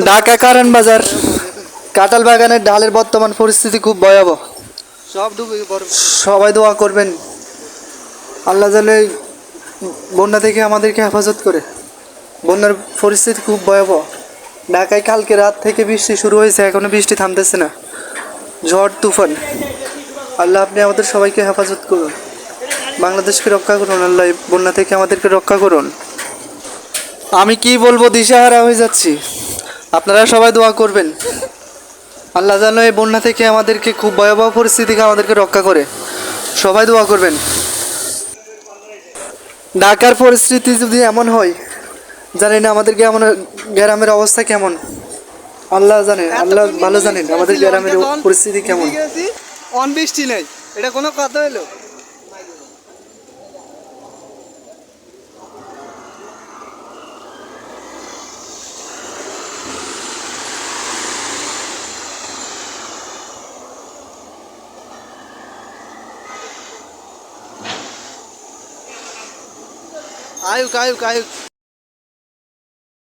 ঢাকা কারণ বাজার কাঁঠাল বাগানের ডালের বর্তমান পরিস্থিতি খুব ভয়াবহ। সবাই দোয়া করবেন আল্লাহ যেন এই বন্যা থেকে আমাদেরকে হেফাজত করে। বন্যার পরিস্থিতি খুব ভয়াবহ। ঢাকায় কালকে রাত থেকে বৃষ্টি শুরু হয়েছে, এখনো বৃষ্টি থামতেছে না, ঝড় তুফান। আল্লাহ আপনি আমাদের সবাইকে হেফাজত করুন, বাংলাদেশকে রক্ষা করুন। আল্লাহ এই বন্যা থেকে আমাদেরকে রক্ষা করুন। আমি কি বলবো, দিশাহারা হয়ে যাচ্ছি। আপনারা সবাই দোয়া করবেন আল্লাহ যেন এই বন্যা থেকে আমাদেরকে, খুব ভয়াবহ পরিস্থিতি থেকে আমাদেরকে রক্ষা করে। সবাই দোয়া করবেন। ঢাকার পরিস্থিতি যদি এমন হয়, জানি না আমাদের গ্রামের অবস্থা কেমন। আল্লাহ জানেন, আল্লাহ ভালো জানেন আমাদের গ্রামের পরিস্থিতি কেমন। বৃষ্টি নেই, এটা কোনো কথা হলো? আয়ুক আয়ুক আয়ুক